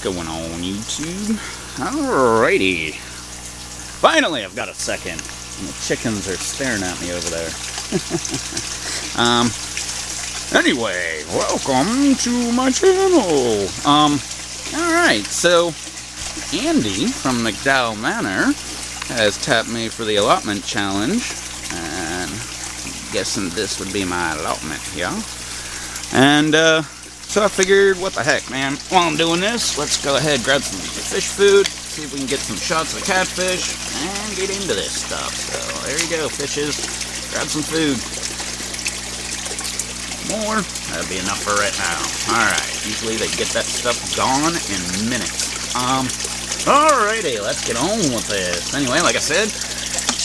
going on, YouTube? Alrighty. Finally, I've got a second. And the chickens are staring at me over there. Anyway, welcome to my channel. Alright, so Andy from McDowall Manor has tapped me for the allotment challenge. And I'm guessing this would be my allotment, yeah? And, so I figured, what the heck, man, while I'm doing this, let's go ahead, grab some fish food, see if we can get some shots of the catfish, and get into this stuff. So, there you go, fishes, grab some food. More, that'll be enough for right now. Alright, usually they get that stuff gone in minutes. Alrighty, let's get on with this. Anyway, like I said,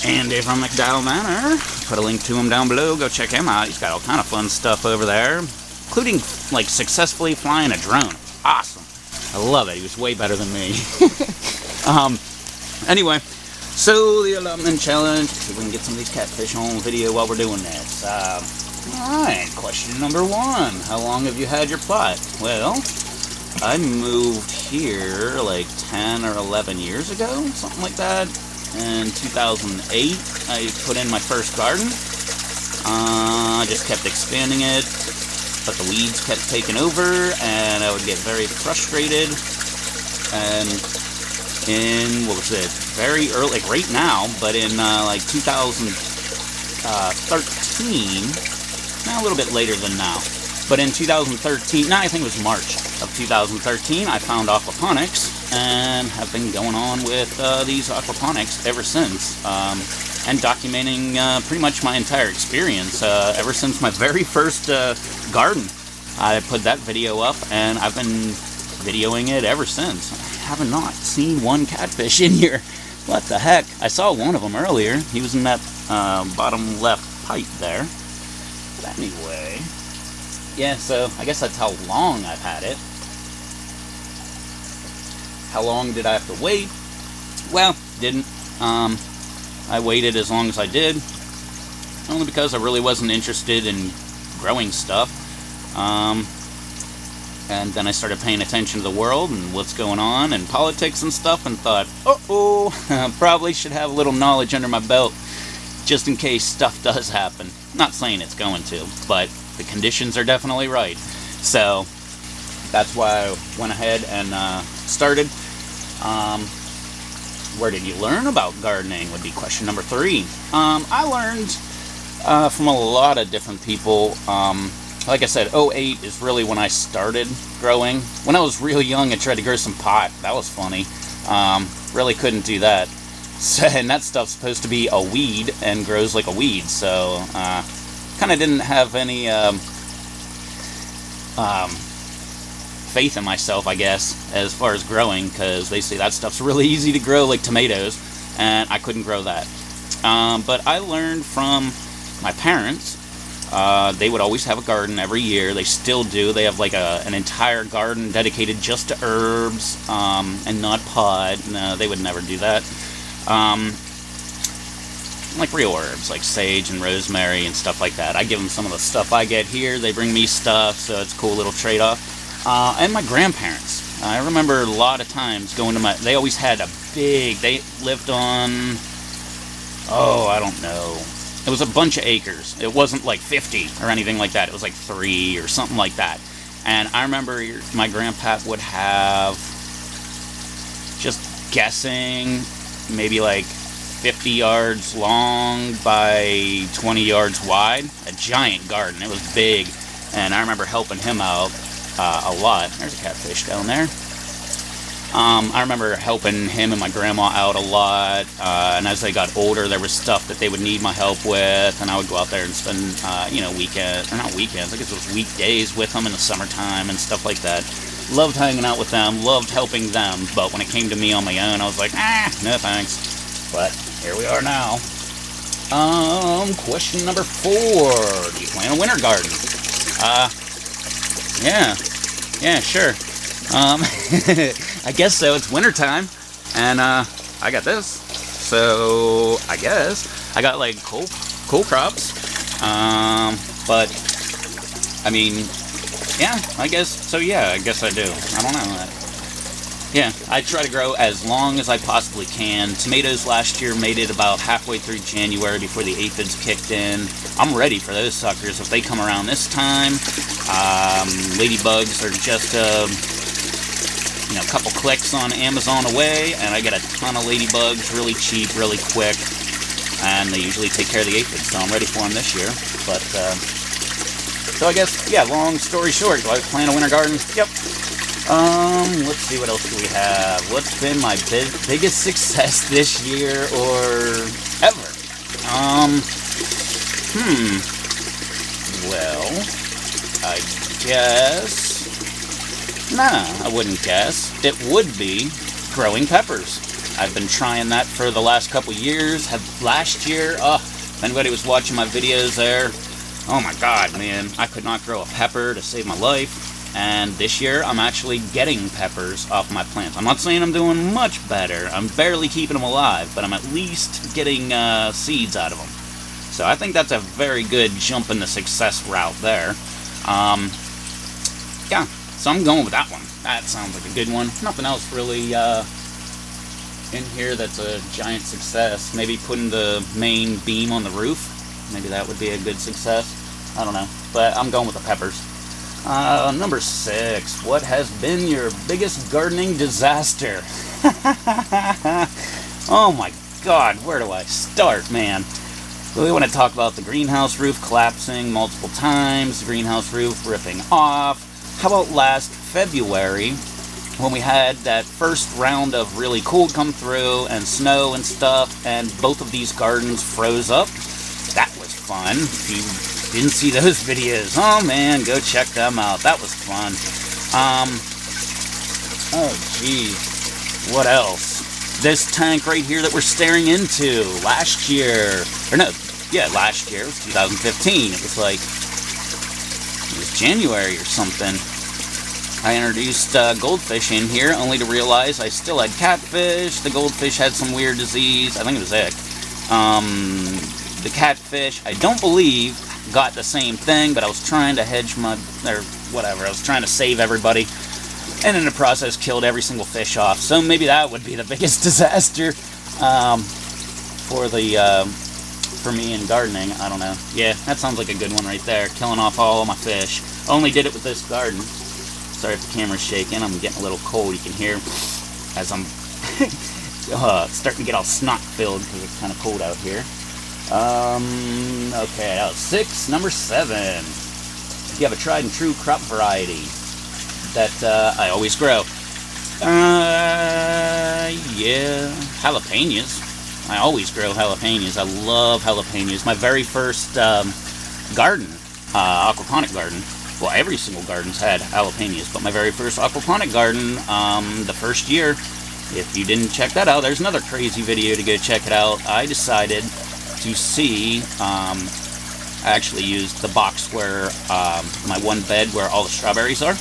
Andy from McDowall Manor, put a link to him down below, go check him out. He's got all kind of fun stuff over there, including, like, successfully flying a drone. Awesome. I love it. He was way better than me. Anyway, so the allotment challenge. See if we can get some of these catfish on video while we're doing this. Alright, question number 1. How long have you had your plot? Well, I moved here like 10 or 11 years ago, something like that. In 2008, I put in my first garden. I just kept expanding it. But the weeds kept taking over, and I would get very frustrated. And in, what was it, very early, like right now, but in like 2013, a little bit later than now, but in 2013, no, I think it was March of 2013, I found aquaponics, and have been going on with these aquaponics ever since. And documenting pretty much my entire experience ever since my very first garden. I put that video up, and I've been videoing it ever since. I have not seen one catfish in here. What the heck? I saw one of them earlier. He was in that bottom left pipe there. But anyway, yeah, so I guess that's how long I've had it. How long did I have to wait? Well, didn't. I waited as long as I did, only because I really wasn't interested in growing stuff. And then I started paying attention to the world and what's going on and politics and stuff, and thought, uh-oh, probably should have a little knowledge under my belt just in case stuff does happen. Not saying it's going to, but the conditions are definitely right. So that's why I went ahead and started. Where did you learn about gardening would be question number 3. I learned from a lot of different people. Like I said, 2008 is really when I started growing. When I was real young, I tried to grow some pot. That was funny. Really couldn't do that. So, and that stuff's supposed to be a weed and grows like a weed. So, kind of didn't have any faith in myself, I guess, as far as growing, because they say that stuff's really easy to grow, like tomatoes, and I couldn't grow that. But I learned from my parents. They would always have a garden every year. They still do. They have like an entire garden dedicated just to herbs, and not pot. No, they would never do that. Like real herbs, like sage and rosemary and stuff like that. I give them some of the stuff I get here. They bring me stuff, so it's a cool little trade-off. And my grandparents. I remember a lot of times going to they always had a big, they lived on, I don't know. It was a bunch of acres. It wasn't like 50 or anything like that. It was like 3 or something like that. And I remember my grandpa would have, just guessing, maybe like 50 yards long by 20 yards wide. A giant garden. It was big. And I remember helping him out a lot. There's a catfish down there. I remember helping him and my grandma out a lot, and as they got older, there was stuff that they would need my help with, and I would go out there and spend, weekends, or not weekends, I guess it was weekdays with them in the summertime and stuff like that. Loved hanging out with them, loved helping them, but when it came to me on my own, I was like, no thanks. But here we are now. Question number 4. Do you plan a winter garden? Yeah, sure. I guess so. It's wintertime, and I got this. So I guess I got like cool crops. But I mean, yeah, I guess so. Yeah, I guess I do. I don't know. Yeah, I try to grow as long as I possibly can. Tomatoes last year made it about halfway through January before the aphids kicked in. I'm ready for those suckers if they come around this time. Ladybugs are just a couple clicks on Amazon away, and I get a ton of ladybugs really cheap, really quick, and they usually take care of the aphids, so I'm ready for them this year. But so I guess, yeah, long story short, do I plan a winter garden? Yep. Let's see, what else do we have? What's been my biggest success this year or ever? Well, I guess... Nah, I wouldn't guess. It would be growing peppers. I've been trying that for the last couple years. Last year, if anybody was watching my videos there, oh my god, man, I could not grow a pepper to save my life. And this year, I'm actually getting peppers off my plants. I'm not saying I'm doing much better. I'm barely keeping them alive, but I'm at least getting seeds out of them. So I think that's a very good jump in the success route there. Yeah, so I'm going with that one. That sounds like a good one. Nothing else really in here that's a giant success. Maybe putting the main beam on the roof. Maybe that would be a good success. I don't know, but I'm going with the peppers. Number 6. What has been your biggest gardening disaster? Oh my god, where do I start, man? We want to talk about the greenhouse roof collapsing multiple times, the greenhouse roof ripping off. How about last February, when we had that first round of really cold come through and snow and stuff, and both of these gardens froze up? That was fun. If you didn't see those videos, oh man, go check them out. That was fun. Oh geez, what else? This tank right here that we're staring into last year, last year, it was 2015. It was January or something. I introduced goldfish in here, only to realize I still had catfish. The goldfish had some weird disease. I think it was ick. The catfish, I don't believe, got the same thing, but I was trying to hedge I was trying to save everybody, and in the process killed every single fish off. So maybe that would be the biggest disaster for me in gardening. I don't know. Yeah, that sounds like a good one right there. Killing off all of my fish. Only did it with this garden. Sorry if the camera's shaking. I'm getting a little cold. You can hear as I'm starting to get all snot filled because it's kind of cold out here. Okay, that was 6. Number 7. You have a tried and true crop variety that I always grow. Yeah, jalapenos. I always grow jalapenos. I love jalapenos. My very first garden, aquaponic garden. Well, every single garden's had jalapenos, but my very first aquaponic garden, the first year, if you didn't check that out, there's another crazy video to go check it out. I decided to see, I actually used the box where, my one bed where all the strawberries are.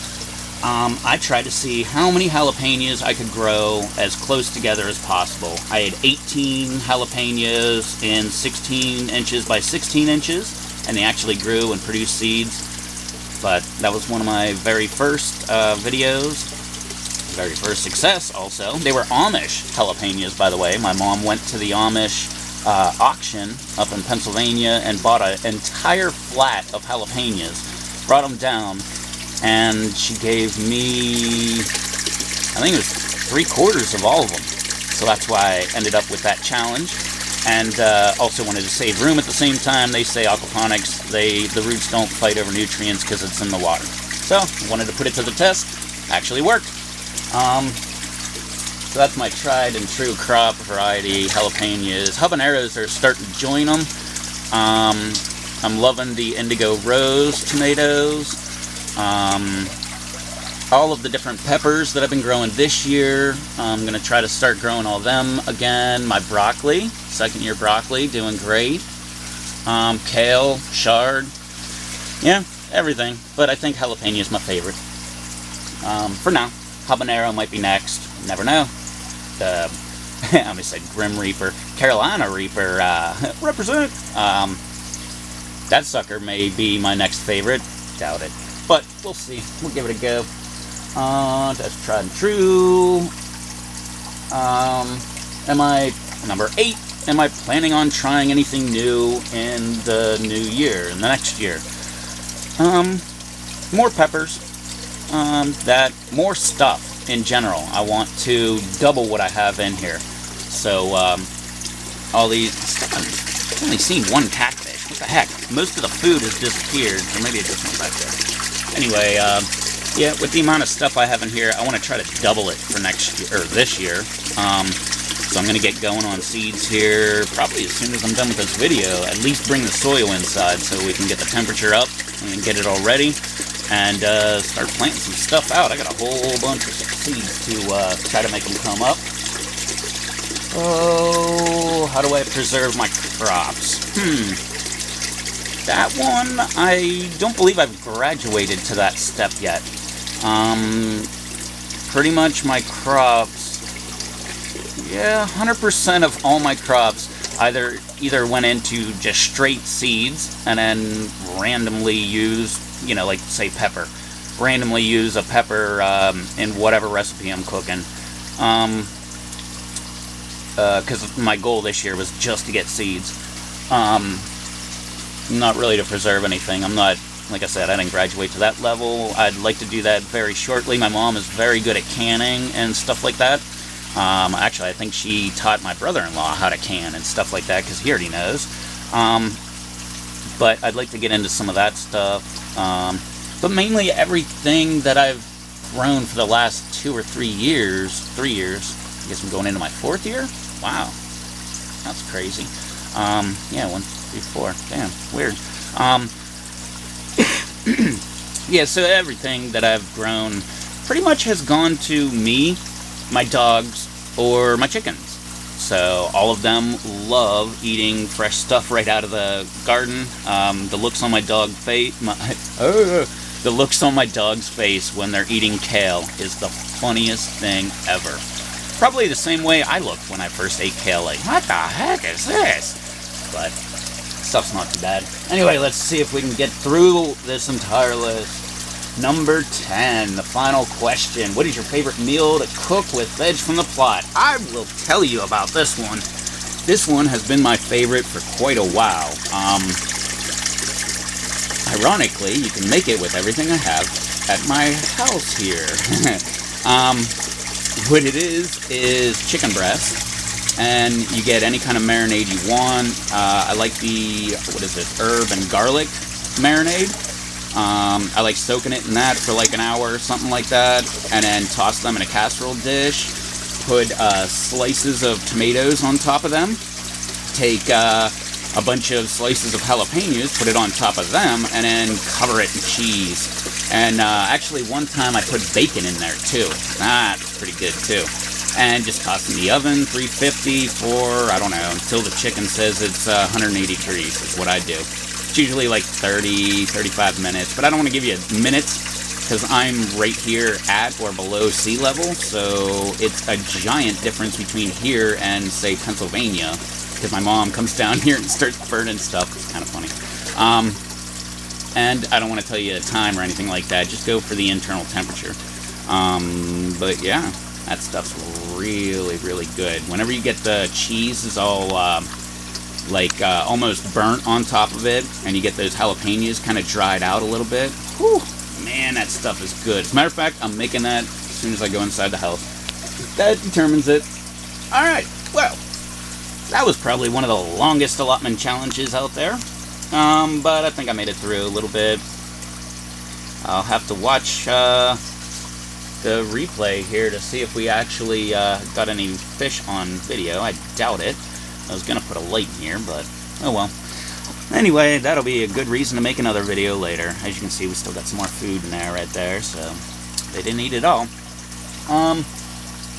I tried to see how many jalapenos I could grow as close together as possible. I had 18 jalapenos in 16 inches by 16 inches, and they actually grew and produced seeds. But that was one of my very first videos. Very first success, also. They were Amish jalapenos, by the way. My mom went to the Amish auction up in Pennsylvania and bought an entire flat of jalapenos, brought them down, and she gave me, I think it was 3/4 of all of them. So that's why I ended up with that challenge. And also wanted to save room at the same time. They say aquaponics, the roots don't fight over nutrients because it's in the water. So wanted to put it to the test. Actually worked. So that's my tried and true crop variety, jalapenos. Habaneros are starting to join them. I'm loving the indigo rose tomatoes. All of the different peppers that I've been growing this year. I'm going to try to start growing all of them again. My broccoli, second year broccoli, doing great. Kale, chard, yeah, everything. But I think jalapeno is my favorite. For now. Habanero might be next. Never know. I almost said Grim Reaper. Carolina Reaper, represent. That sucker may be my next favorite. Doubt it. But we'll see. We'll give it a go. That's tried and true. Number 8, am I planning on trying anything new in the new year, in the next year? More peppers. More stuff in general. I want to double what I have in here. So, all these, I've only seen one catfish. What the heck? Most of the food has disappeared, or maybe it just went back there. Anyway, yeah, with the amount of stuff I have in here, I want to try to double it for next year, or this year. So I'm going to get going on seeds here probably as soon as I'm done with this video. At least bring the soil inside so we can get the temperature up and get it all ready. And start planting some stuff out. I got a whole bunch of seeds to try to make them come up. Oh, how do I preserve my crops? That one, I don't believe I've graduated to that step yet. Pretty much my crops, yeah, 100% of all my crops either went into just straight seeds and then randomly used, you know, like say pepper. Randomly use a pepper in whatever recipe I'm cooking. Because my goal this year was just to get seeds. Not really to preserve anything. I'm not, like I said, I didn't graduate to that level. I'd like to do that very shortly. My mom is very good at canning and stuff like that. Actually, I think she taught my brother-in-law how to can and stuff like that, because he already knows. But I'd like to get into some of that stuff. But mainly everything that I've grown for the last 2 or 3 years. 3 years. I guess I'm going into my 4th year? Wow. That's crazy. Yeah, 1, 2, 3, 4. Damn, weird. Yeah, so everything that I've grown pretty much has gone to me, my dogs, or my chickens. So all of them love eating fresh stuff right out of the garden. The looks on my dog's face when they're eating kale is the funniest thing ever. Probably the same way I looked when I first ate kale, like, what the heck is this? But stuff's not too bad. Anyway, let's see if we can get through this entire list. Number 10, the final question. What is your favorite meal to cook with veg from the plot? I will tell you about this one. This one has been my favorite for quite a while. Ironically, you can make it with everything I have at my house here. What it is chicken breast, and you get any kind of marinade you want. I like the, what is it, herb and garlic marinade. I like soaking it in that for like an hour or something like that, and then toss them in a casserole dish. Put slices of tomatoes on top of them. Take a bunch of slices of jalapenos, put it on top of them, and then cover it in cheese. And actually one time I put bacon in there too. That's pretty good too. And just toss in the oven, 350 for, I don't know, until the chicken says it's 180 degrees is what I do. It's usually like 30, 35 minutes, but I don't want to give you minutes because I'm right here at or below sea level, so it's a giant difference between here and, say, Pennsylvania, because my mom comes down here and starts burning stuff. It's kind of funny. And I don't want to tell you a time or anything like that. Just go for the internal temperature. But yeah, that stuff's really, really good. Whenever you get the cheese is all almost burnt on top of it, and you get those jalapenos kind of dried out a little bit. Whew, man, that stuff is good. As a matter of fact, I'm making that as soon as I go inside the house. That determines it. Alright, well, that was probably one of the longest allotment challenges out there. But I think I made it through a little bit. I'll have to watch the replay here to see if we actually got any fish on video. I doubt it. I was going to put a light in here, but oh well. Anyway, that'll be a good reason to make another video later. As you can see, we still got some more food in there right there, so they didn't eat it all.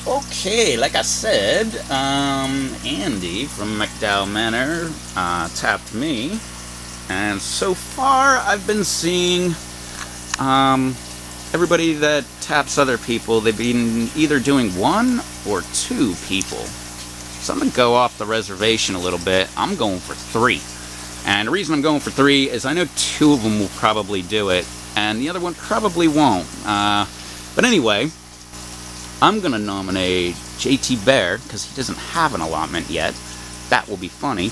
Okay, like I said, Andy from McDowall Manor tapped me, and so far I've been seeing everybody that taps other people, they've been either doing 1 or 2 people. So I'm going to go off the reservation a little bit. I'm going for 3. And the reason I'm going for 3 is I know 2 of them will probably do it, and the other one probably won't. But anyway, I'm going to nominate JT Bear, because he doesn't have an allotment yet. That will be funny.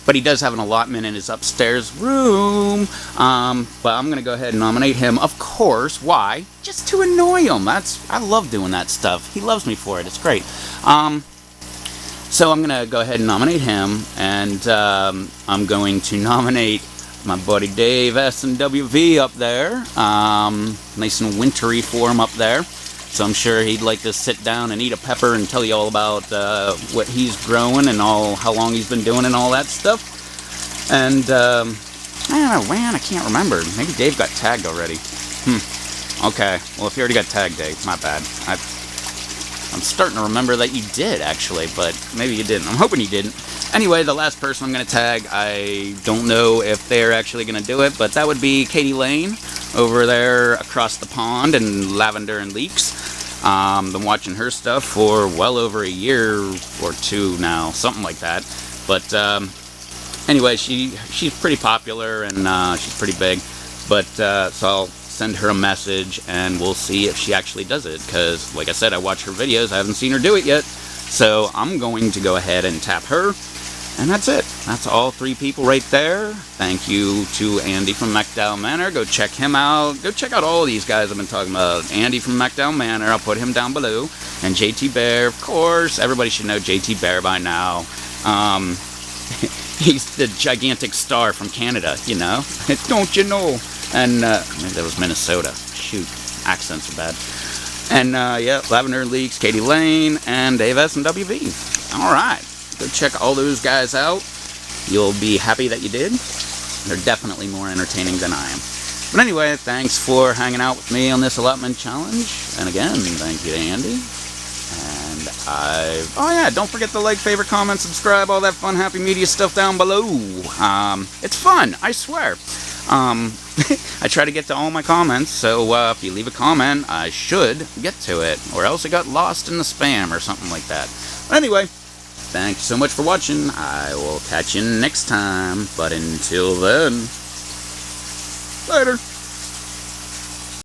But he does have an allotment in his upstairs room. But I'm going to go ahead and nominate him, of course. Why? Just to annoy him. I love doing that stuff. He loves me for it. It's great. So I'm going to go ahead and nominate him. And I'm going to nominate my buddy Dave S&WV up there. Nice and wintry for him up there. So I'm sure he'd like to sit down and eat a pepper and tell you all about what he's growing and how long he's been doing and all that stuff. And I don't know, man, I can't remember. Maybe Dave got tagged already. Okay, well, if you already got tagged, Dave, my bad. I'm starting to remember that you did, actually, but maybe you didn't. I'm hoping you didn't. Anyway, the last person I'm going to tag, I don't know if they're actually going to do it, but that would be Katie Lane over there across the pond in Lavender and Leaks. Been watching her stuff for well over a year or two now, something like that. But anyway, she's pretty popular and she's pretty big. But so I'll send her a message and we'll see if she actually does it. Because, like I said, I watch her videos. I haven't seen her do it yet. So I'm going to go ahead and tap her. And that's it. That's all 3 people right there. Thank you to Andy from McDowall Manor. Go check him out. Go check out all these guys I've been talking about. Andy from McDowall Manor. I'll put him down below. And JT Bear, of course. Everybody should know JT Bear by now. He's the gigantic star from Canada, you know. Don't you know? And maybe that was Minnesota. Shoot, accents are bad. And yeah, Lavender Leaks, Katie Lane, and Dave S&WV. All right. Go check all those guys out. You'll be happy that you did. They're definitely more entertaining than I am. But anyway, thanks for hanging out with me on this allotment challenge. And again, thank you to Andy. And oh yeah, don't forget to like, favorite, comment, subscribe, all that fun, happy media stuff down below. It's fun, I swear. I try to get to all my comments, so if you leave a comment, I should get to it. Or else it got lost in the spam or something like that. But anyway, thanks so much for watching. I will catch you next time. But until then, later.